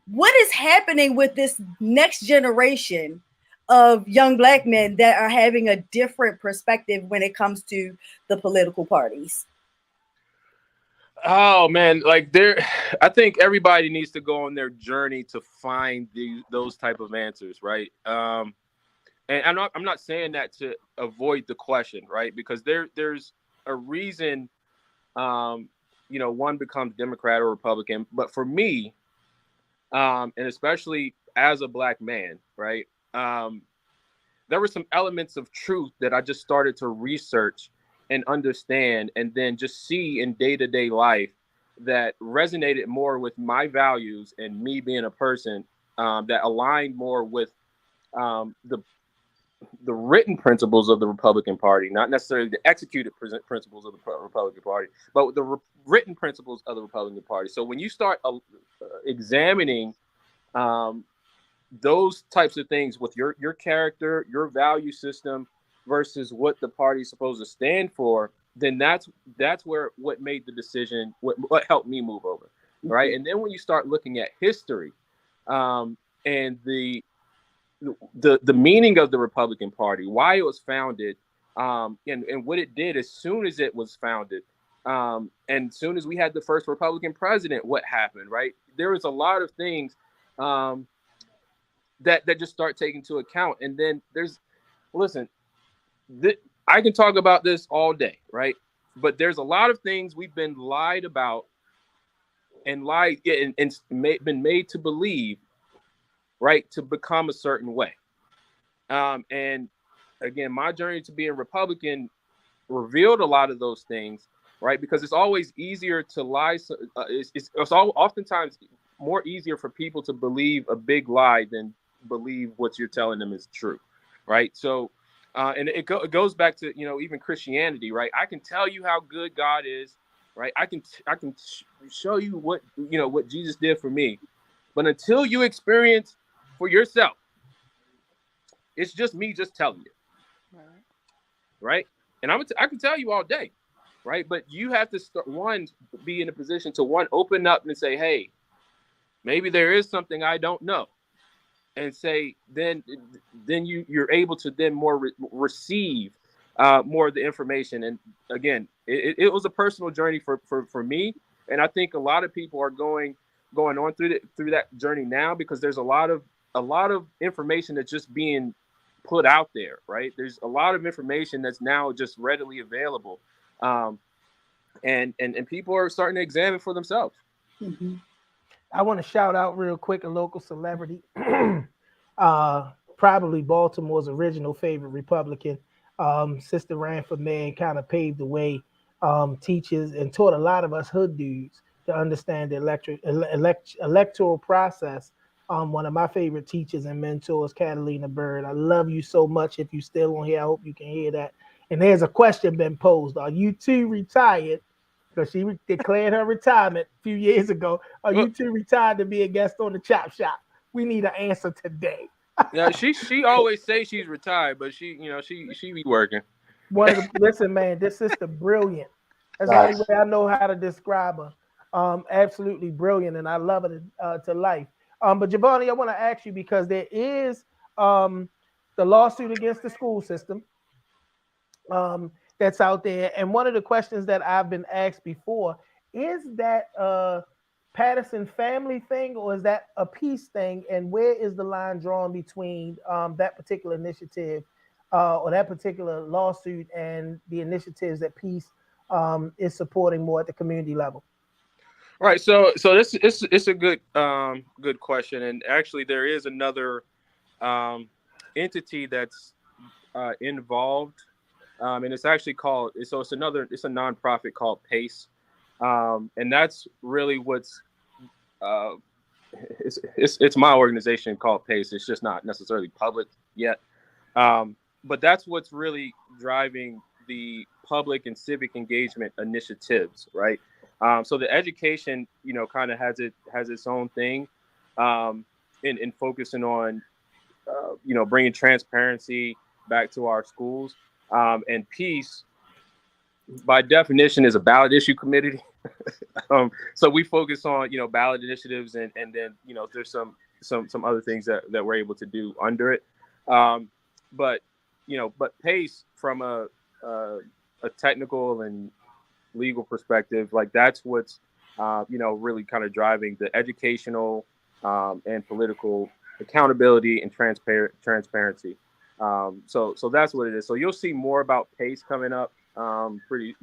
What is happening with this next generation of young black men that are having a different perspective when it comes to the political parties? Oh man, I think everybody needs to go on their journey to find those type of answers, right? And I'm not saying that to avoid the question, right? Because there's a reason, one becomes Democrat or Republican. But for me, and especially as a black man, right? There were some elements of truth that I just started to research and understand, and then just see in day-to-day life that resonated more with my values and me being a person that aligned more with the written principles of the Republican Party, not necessarily the executed principles of the Republican Party, but the written principles of the Republican Party. So when you start examining those types of things with your character, your value system versus what the party's supposed to stand for, then that's where what made the decision, what helped me move over, right? And then when you start looking at history and the meaning of the Republican Party, why it was founded, and what it did as soon as it was founded, and as soon as we had the first Republican president, what happened, right? There was a lot of things that just start taking into account. And then I can talk about this all day, right? But there's a lot of things we've been lied about and been made to believe, right, to become a certain way. And again, my journey to being Republican revealed a lot of those things, right? Because it's always easier to lie. It's oftentimes more easier for people to believe a big lie than believe what you're telling them is true, right? So, and it goes back to even Christianity, right? I can tell you how good God is, right? I can show you what Jesus did for me, but until you experience for yourself, it's just me just telling you, right? And I can tell you all day, right? But you have to be in a position to open up and say, hey, maybe there is something I don't know. And say, then you're able to then more receive more of the information. And again, it was a personal journey for me, and I think a lot of people are going on through that journey now, because there's a lot of information that's just being put out there, right? There's a lot of information that's now just readily available, and people are starting to examine for themselves. Mm-hmm. I want to shout out real quick a local celebrity, probably Baltimore's original favorite Republican. Sister ran for mayor and kind of paved the way, teaches and taught a lot of us hood dudes to understand the electoral process. One of my favorite teachers and mentors, Catalina Bird. I love you so much. If you're still on here, I hope you can hear that. And there's a question been posed. Are you two retired? Because she declared her retirement a few years ago. Are you two retired to be a guest on the Chop Shop? We need an answer today. Yeah, she always say she's retired, but she be working. Listen, man, this sister brilliant. That's the only Nice. way I know how to describe her. Absolutely brilliant, and I love it to life. But Jovani, I want to ask you because there is the lawsuit against the school system that's out there, and one of the questions that I've been asked before is that Patterson family thing, or is that a peace thing? And where is the line drawn between that particular initiative or that particular lawsuit and the initiatives that Peace is supporting more at the community level? Right. So this it's a good question, and actually there is another entity that's involved, and it's actually called it's a nonprofit called P.E.A.C.E, and that's really what's it's my organization called P.E.A.C.E. It's just not necessarily public yet, but that's what's really driving the public and civic engagement initiatives, right? So the education, kind of has its own thing, in focusing on, bringing transparency back to our schools, and peace, by definition, is a ballot issue committee. So we focus on, ballot initiatives, and then, there's some other things that we're able to do under it. But P.E.A.C.E, from a technical and legal perspective, like that's what's, really kind of driving the educational and political accountability and transparency. So that's what it is. So you'll see more about P.E.A.C.E coming up pretty,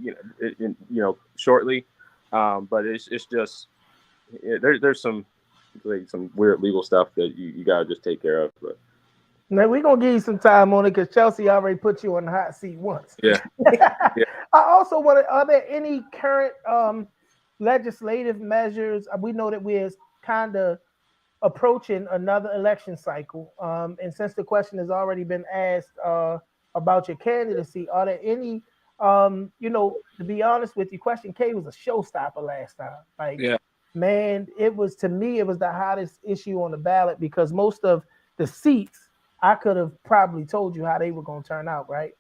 shortly. But it's just there's some weird legal stuff that you gotta just take care of. But now we're gonna give you some time on it because Chelsea already put you on the hot seat once. Yeah. I also want to. Are there any current legislative measures? We know that we're kind of approaching another election cycle, and since the question has already been asked about your candidacy, are there any? To be honest with you, Question K was a showstopper last time. Like, yeah. Man, it was the hottest issue on the ballot because most of the seats, I could have probably told you how they were going to turn out, right?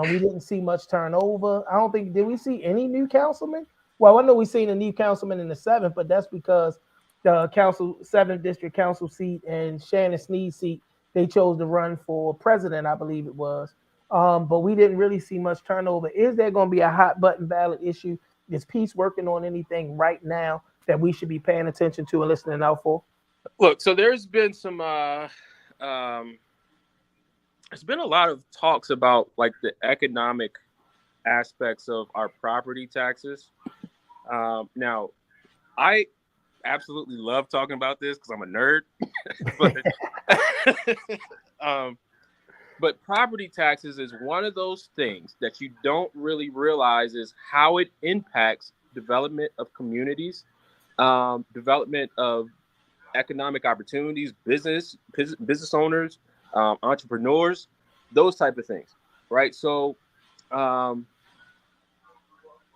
We didn't see much turnover. I don't think, did we see any new councilmen? Well, I know we seen a new councilman in the 7th, but that's because the 7th district council seat and Shannon Sneed's seat, they chose to run for president, I believe it was. But we didn't really see much turnover. Is there going to be a hot button ballot issue? Is Peace working on anything right now that we should be paying attention to and listening out for? Look, so there's been some there's been a lot of talks about like the economic aspects of our property taxes. Now, I absolutely love talking about this because I'm a nerd, but property taxes is one of those things that you don't really realize is how it impacts development of communities, development of economic opportunities, business owners, entrepreneurs, those type of things, right? So,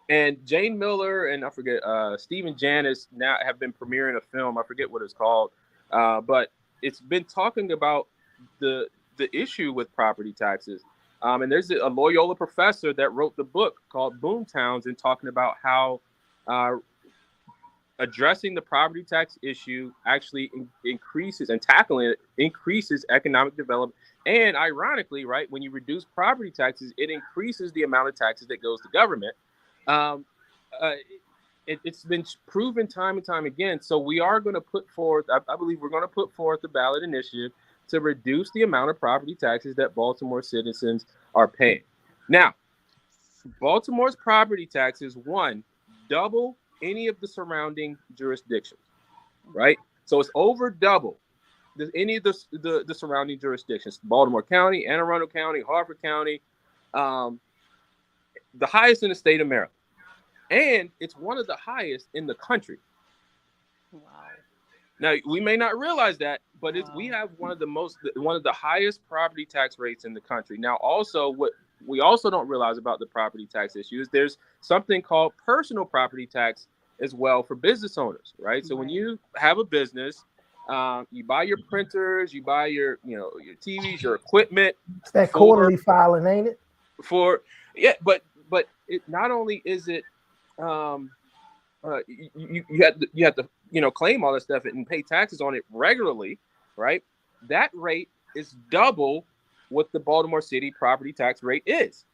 and Jane Miller and I forget Stephen Janis now have been premiering a film. I forget what it's called, but it's been talking about the issue with property taxes. And there's a Loyola professor that wrote the book called Boomtowns and talking about how addressing the property tax issue actually increases and tackling it increases economic development. And ironically, right, when you reduce property taxes, it increases the amount of taxes that goes to government. It's been proven time and time again. So we are going to put forth, I believe we're going to put forth the ballot initiative to reduce the amount of property taxes that Baltimore citizens are paying. Now, Baltimore's property taxes, double any of the surrounding jurisdictions, right? So it's over double any of the surrounding jurisdictions: Baltimore County, Anne Arundel County, Harford County, the highest in the state of Maryland, and it's one of the highest in the country. Wow. Now, we may not realize that, but we have one of the highest property tax rates in the country. Now, also, what we also don't realize about the property tax issue is there's something called personal property tax as well for business owners, right? So when you have a business You buy your printers, you buy your your TVs, your equipment It's that for quarterly filing, ain't it? yeah, but it not only is it you have to claim all this stuff and pay taxes on it regularly, right? That rate is double what the Baltimore City property tax rate is,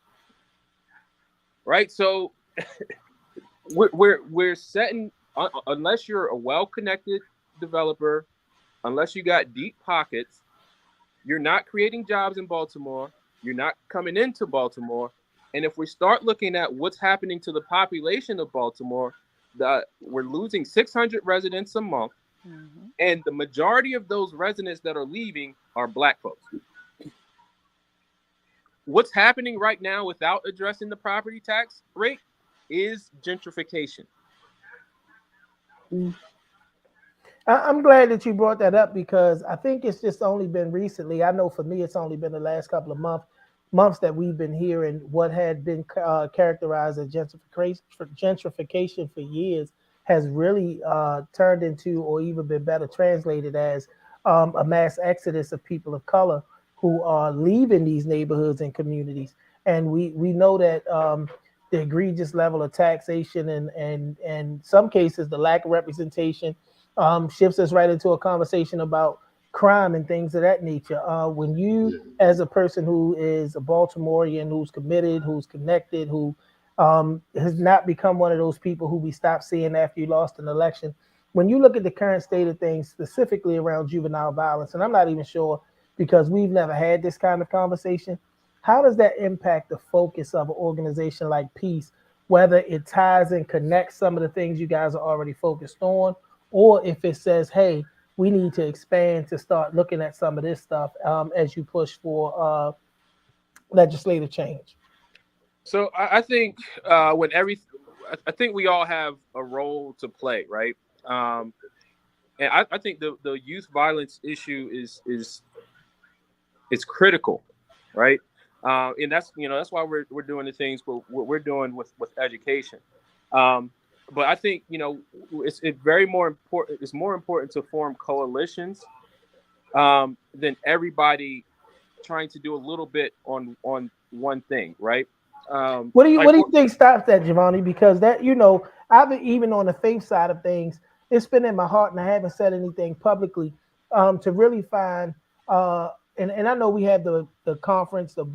right? So we're setting, unless you're a well-connected developer, unless you got deep pockets, you're not creating jobs in Baltimore. You're not coming into Baltimore. And if we start looking at what's happening to the population of Baltimore, we're losing 600 residents a month. Mm-hmm. And the majority of those residents that are leaving are Black folks. What's happening right now without addressing the property tax rate is gentrification. I'm glad that you brought that up, because I think it's just only been recently. I know for me, it's only been the last couple of months that we've been hearing what had been characterized as gentrification for years has really turned into, or even been better translated as, a mass exodus of people of color who are leaving these neighborhoods and communities. And we know that the egregious level of taxation and some cases the lack of representation shifts us right into a conversation about crime and things of that nature. When you, as a person who is a Baltimorean, who's committed, who's connected, who has not become one of those people who we stopped seeing after you lost an election, when you look at the current state of things, specifically around juvenile violence, and I'm not even sure because we've never had this kind of conversation, how does that impact the focus of an organization like P.E.A.C.E, whether it ties and connects some of the things you guys are already focused on, or if it says, hey, we need to expand to start looking at some of this stuff as you push for legislative change? So I think I think we all have a role to play, right? And I think the youth violence issue is critical, right? And that's why we're doing the things what we're doing with education. But I think it's more important to form coalitions than everybody trying to do a little bit on one thing, right? What do you think stops that, Jovani? Because that I've been, even on the faith side of things, it's been in my heart, and I haven't said anything publicly to really find. And I know we have the conference, the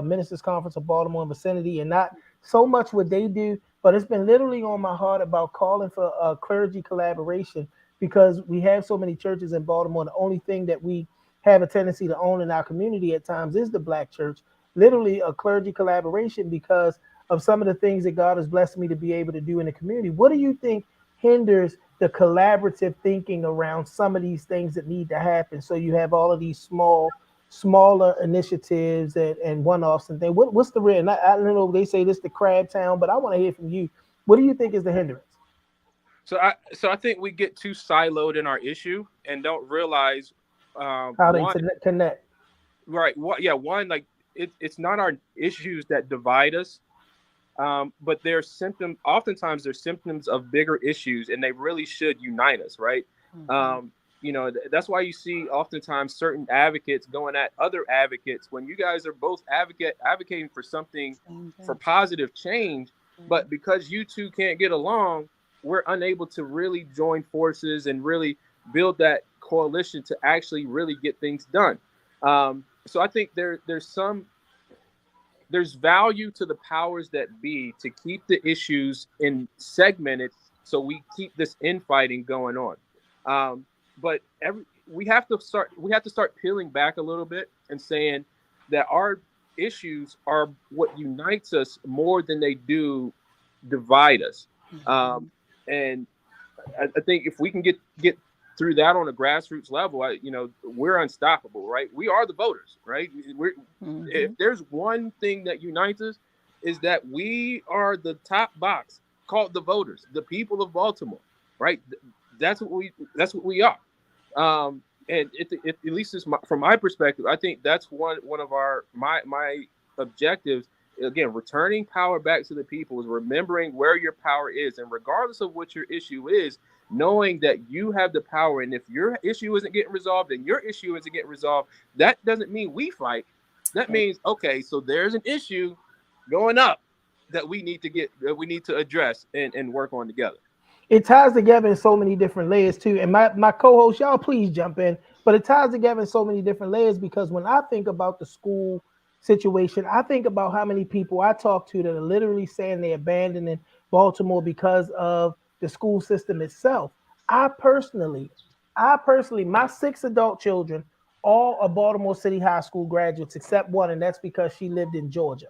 Ministers Conference of Baltimore and vicinity, and not so much what they do, but it's been literally on my heart about calling for clergy collaboration, because we have so many churches in Baltimore. The only thing that we have a tendency to own in our community at times is the Black church. Literally a clergy collaboration because of some of the things that God has blessed me to be able to do in the community. What do you think hinders the collaborative thinking around some of these things that need to happen, so you have all of these smaller initiatives and one-offs and things? What's the real? And I don't know, they say this the crab town, but I want to hear from you. What do you think is the hindrance? So I think we get too siloed in our issue and don't realize how they connect. Right. One, like it's not our issues that divide us. But they're symptoms. Oftentimes, they're symptoms of bigger issues, and they really should unite us, right? Mm-hmm. That's why you see oftentimes certain advocates going at other advocates when you guys are both advocating for something, for positive change. Mm-hmm. But because you two can't get along, we're unable to really join forces and really build that coalition to actually really get things done. So I think there's value to the powers that be to keep the issues segmented, so we keep this infighting going on. But we have to start peeling back a little bit and saying that our issues are what unites us more than they do divide us. Mm-hmm. And I think if we can get through that on a grassroots level, we're unstoppable, right? We are the voters, right? Mm-hmm. If there's one thing that unites us, is that we are the top box called the voters, the people of Baltimore, right? That's what we are. And at least from my perspective, I think that's one of my objectives again, returning power back to the people is remembering where your power is. And regardless of what your issue is, knowing that you have the power. And if your issue isn't getting resolved and your issue isn't getting resolved, that doesn't mean we fight. That means, okay, so there's an issue going up that we need to address and work on together. It ties together in so many different layers too. And my co-host, y'all please jump in. But it ties together in so many different layers because when I think about the school situation, I think about how many people I talk to that are literally saying they're abandoning Baltimore because of the school system itself. I personally, my 6 adult children, all are Baltimore City High School graduates except one, and that's because she lived in Georgia.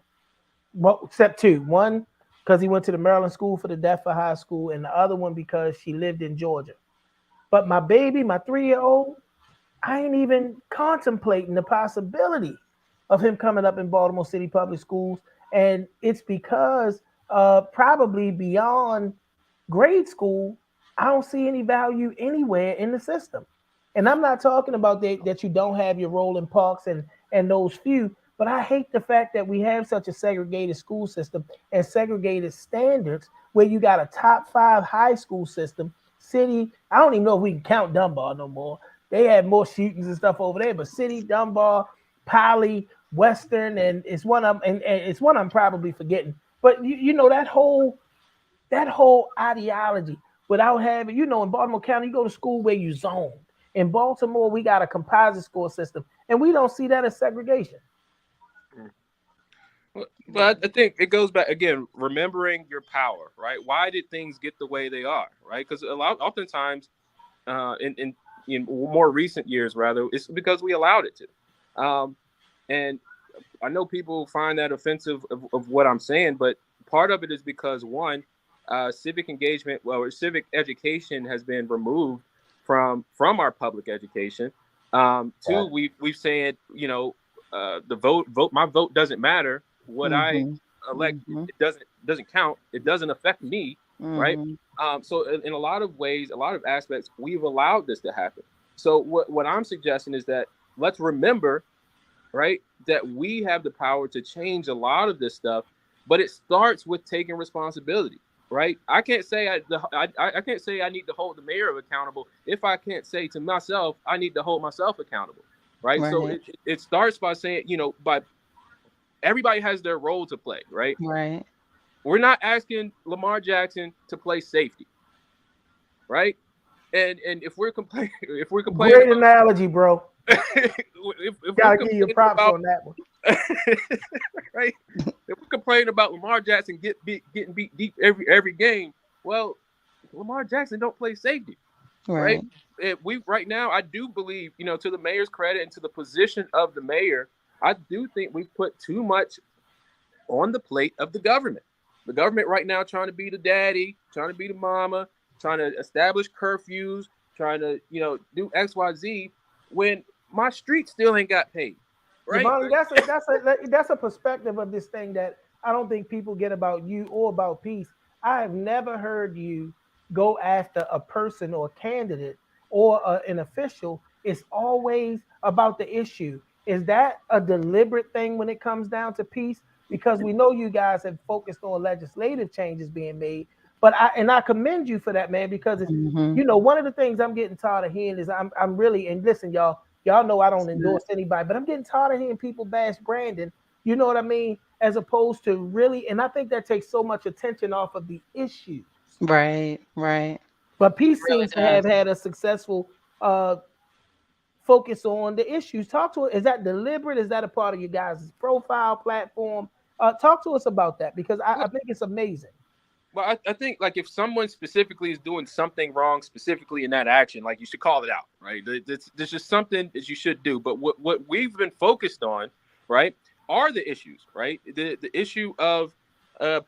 Well, except 2. One because he went to the Maryland School for the Deaf for high school, and the other one because she lived in Georgia. But my baby, my 3-year-old, I ain't even contemplating the possibility of him coming up in Baltimore City Public Schools. And it's because probably beyond grade school, I don't see any value anywhere in the system. And I'm not talking about that you don't have your role in parks and those few, but I hate the fact that we have such a segregated school system and segregated standards where you got a top 5 high school system. City, I don't even know if we can count Dunbar no more. They had more shootings and stuff over there, but City, Dunbar, Poly, Western, and it's one I'm probably forgetting. But you know that whole ideology without having, in Baltimore County, you go to school where you zone. In Baltimore, we got a composite score system, and we don't see that as segregation. But I think it goes back again, remembering your power, right? Why did things get the way they are, right? Because oftentimes, in more recent years, rather, it's because we allowed it to. And I know people find that offensive of what I'm saying, but part of it is because one, civic engagement, civic education has been removed from our public education. Two, we've said, the vote, my vote doesn't matter. What I elect, it doesn't count. It doesn't affect me, right? So in a lot of ways, a lot of aspects, we've allowed this to happen. So what I'm suggesting is that let's remember, right, that we have the power to change a lot of this stuff, but it starts with taking responsibility, right? I can't say I can't say I need to hold the mayor accountable if I can't say to myself I need to hold myself accountable, right? So it starts by saying, by everybody has their role to play, right? Right. We're not asking Lamar Jackson to play safety, right? And if we're complaining, Great analogy, bro. if Gotta give you props on that one. Right? If we complain about Lamar Jackson getting beat deep every game, well, Lamar Jackson don't play safety, right? And right now, I do believe, to the mayor's credit and to the position of the mayor, I do think we've put too much on the plate of the government. The government right now trying to be the daddy, trying to be the mama, trying to establish curfews, trying to, do X, Y, Z, when my street still ain't got paid. Right? Jovani, that's a perspective of this thing that I don't think people get about you or about peace. I have never heard you go after a person or a candidate or an official. It's always about the issue. Is that a deliberate thing when it comes down to peace? Because we know you guys have focused on legislative changes being made. But I commend you for that, man, because it's, one of the things I'm getting tired of hearing is I'm really, and listen, y'all know I don't endorse anybody, but I'm getting tired of hearing people bash Brandon, you know what I mean? As opposed to really, and I think that takes so much attention off of the issues. Right. But peace seems to have had a successful focus on the issues. Talk to us. Is that deliberate? Is that a part of your guys' profile platform? Talk to us about that, because I think it's amazing. Well, I think, like, if someone specifically is doing something wrong specifically in that action, like, you should call it out, right? There's just something that you should do. But what we've been focused on, right, are the issues, right? The issue of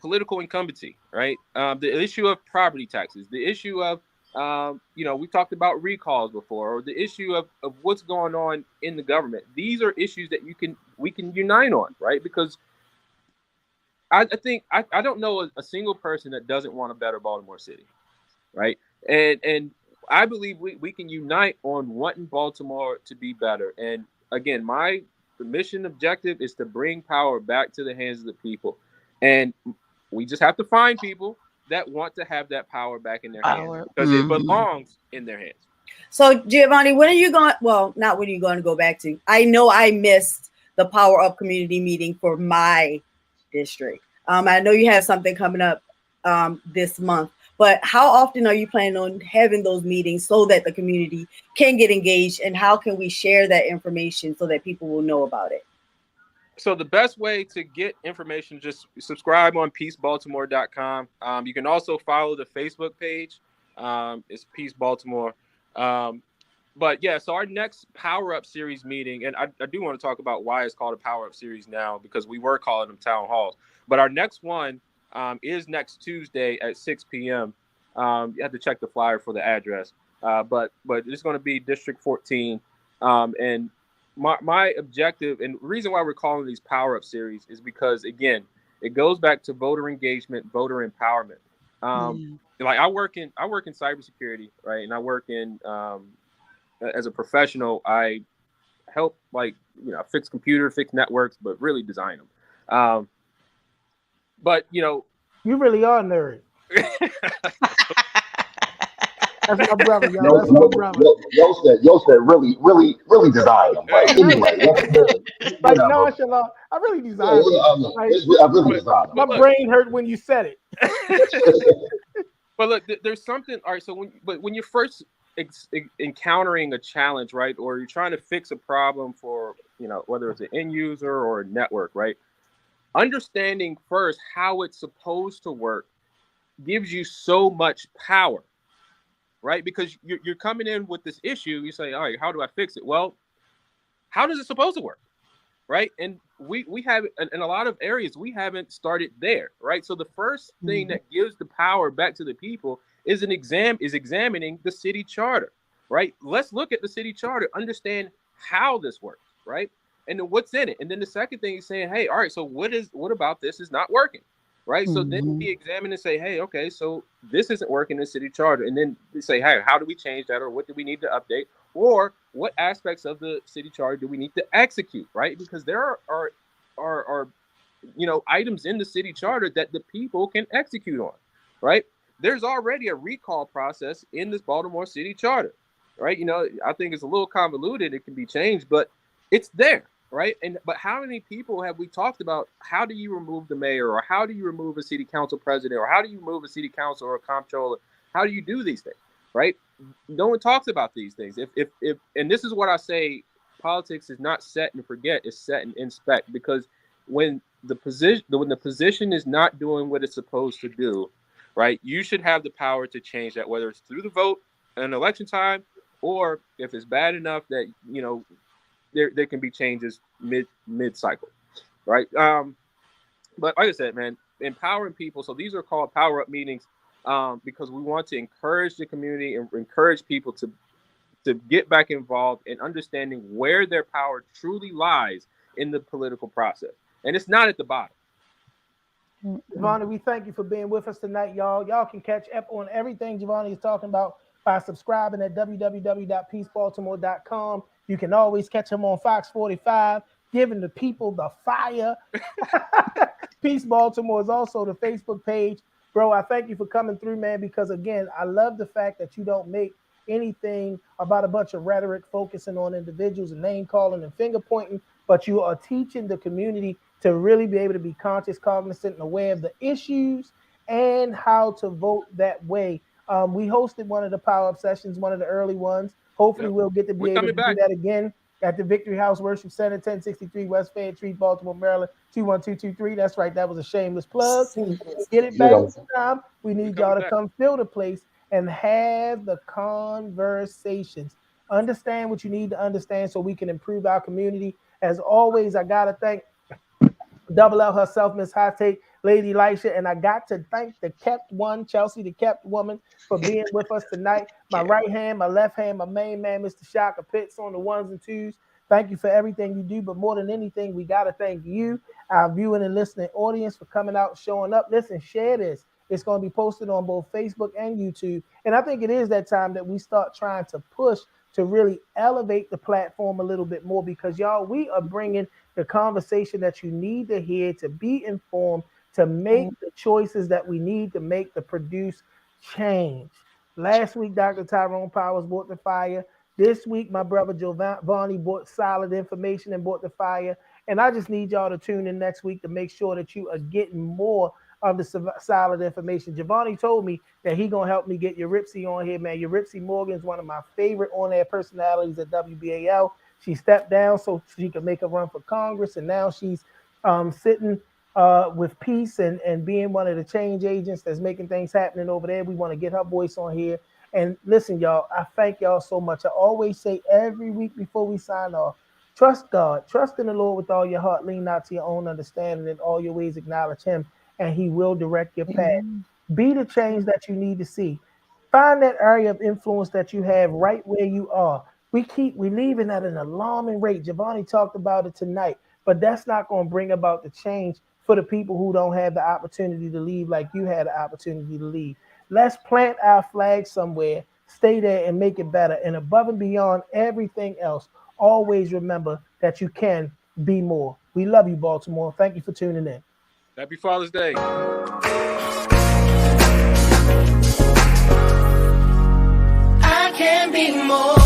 political incumbency, right? The issue of property taxes, the issue of, we talked about recalls before, or the issue of what's going on in the government. These are issues that we can unite on, right? Because I think I don't know a single person that doesn't want a better Baltimore City, right? And I believe we can unite on wanting Baltimore to be better. And again, my The mission objective is to bring power back to the hands of the people. And we just have to find people that want to have that power back in their hands because it belongs in their hands. So, Giovanni, when are you going? Well, not when you're going to go back to. I know I missed the Power Up community meeting for my district. I know you have something coming up this month, but how often are you planning on having those meetings so that the community can get engaged, and how can we share that information so that people will know about it? So the best way to get information, just subscribe on peacebaltimore.com. You can also follow the Facebook page. It's Peace Baltimore. But yeah, so our next Power Up Series meeting, and I do want to talk about why it's called a Power Up Series now, because we were calling them town halls. But our next one is next Tuesday at 6 p.m. You have to check the flyer for the address. But it's going to be District 14. And my objective and reason why we're calling these Power Up Series is because, again, it goes back to voter engagement, voter empowerment. Like I work in cybersecurity, right? And I work in as a professional, I help fix computers, fix networks, but really design them. But you really are a nerd. That's my brother, y'all. That's my brother. Yo said really design them. But anyway, like nonchalant. I really designed them. I really designed them. My brain hurt when you said it. But look, there's something. All right, so when you're first encountering a challenge, right, or you're trying to fix a problem for whether it's an end user or a network, right, understanding first how it's supposed to work gives you so much power, right? Because you're coming in with this issue, you say, all right, how do I fix it? Well, how does it supposed to work, right? And we have in a lot of areas we haven't started there, right? So the first thing that gives the power back to the people is examining the city charter, right? Let's look at the city charter, understand how this works, right? And then what's in it. And then the second thing is saying, hey, all right, so what about this is not working, right? So then we examine and say, hey, okay, so this isn't working in the city charter. And then we say, hey, how do we change that? Or what do we need to update? Or what aspects of the city charter do we need to execute, right? Because there are items in the city charter that the people can execute on, right? There's already a recall process in this Baltimore City charter, right? I think it's a little convoluted. It can be changed, but it's there, right? But how many people have we talked about? How do you remove the mayor, or how do you remove a city council president, or how do you remove a city council or a comptroller? How do you do these things, right? No one talks about these things. If and this is what I say, politics is not set and forget, it's set and inspect. Because when the position is not doing what it's supposed to do, right, you should have the power to change that, whether it's through the vote in election time, or if it's bad enough that there can be changes mid cycle, right? But like I said, man, empowering people. So these are called Power Up meetings because we want to encourage the community and encourage people to get back involved in understanding where their power truly lies in the political process, and it's not at the bottom. Jovani, we thank you for being with us tonight, y'all. Y'all can catch up on everything Jovani is talking about by subscribing at www.peacebaltimore.com. You can always catch him on Fox 45, giving the people the fire. Peace Baltimore is also the Facebook page. Bro, I thank you for coming through, man, because, again, I love the fact that you don't make anything about a bunch of rhetoric focusing on individuals and name calling and finger pointing, but you are teaching the community to really be able to be conscious, cognizant, and aware of the issues and how to vote that way. We hosted one of the Power Up sessions, one of the early ones. Hopefully we'll get to be able to do that again at the Victory House Worship Center, 1063 West Fayette Street, Baltimore, Maryland, 21223. That's right. That was a shameless plug. Get it back this time. We need y'all to come fill the place and have the conversations. Understand what you need to understand so we can improve our community. As always, I got to thank Double L herself, Miss High Take, Lady Lisha, and I got to thank Thekeptwoman, Chelsea, Thekeptwoman, for being with us tonight. My right hand, my left hand, my main man, Mr. Shaka Pitts, on the ones and twos. Thank you for everything you do, but more than anything, we got to thank you, our viewing and listening audience, for coming out, showing up. Listen, share this. It's going to be posted on both Facebook and YouTube, and I think it is that time that we start trying to push to really elevate the platform a little bit more, because y'all, we are bringing the conversation that you need to hear to be informed, to make the choices that we need to make to produce change. Last week, Dr. Tyrone Powers brought the fire. This week, my brother Jovani brought solid information and brought the fire. And I just need y'all to tune in next week to make sure that you are getting more of the solid information. Jovani told me that he gonna help me get Uripsy on here, man. Uripsy Morgan is one of my favorite on-air personalities at WBAL. She stepped down so she could make a run for Congress, and now she's sitting with P.E.A.C.E and being one of the change agents that's making things happening over there. We want to get her voice on here. And listen, y'all, I thank y'all so much. I always say every week before we sign off, trust God, trust in the Lord with all your heart, lean not to your own understanding, in all your ways acknowledge him, and he will direct your path. Be the change that you need to see. Find that area of influence that you have right where you are. We leaving at an alarming rate. Jovani talked about it tonight, but that's not going to bring about the change for the people who don't have the opportunity to leave like you had the opportunity to leave. Let's plant our flag somewhere, stay there and make it better. And above and beyond everything else, always remember that you can be more. We love you, Baltimore. Thank you for tuning in. Happy Father's Day. I can be more.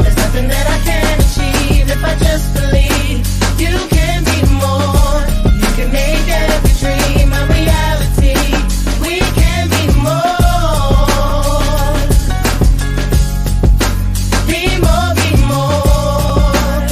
There's nothing that I can't achieve if I just believe. You can be more. You can make every dream a reality. We can be more. Be more, be more.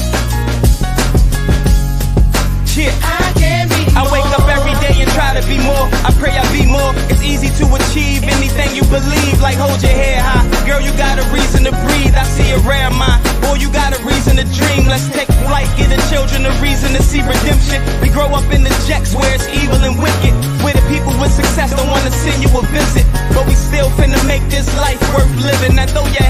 Yeah. I can be more. I wake up every day and try to be more. I pray I be more. It's easy to achieve anything you believe. Like hold your head high. Girl, you got a reason to breathe. I see a rare mind. Boy, you got a reason to dream. Let's take flight. Give the children a reason to see redemption. We grow up in the jacks where it's evil and wicked. Where the people with success don't want to send you a visit. But we still finna make this life worth living. Now throw your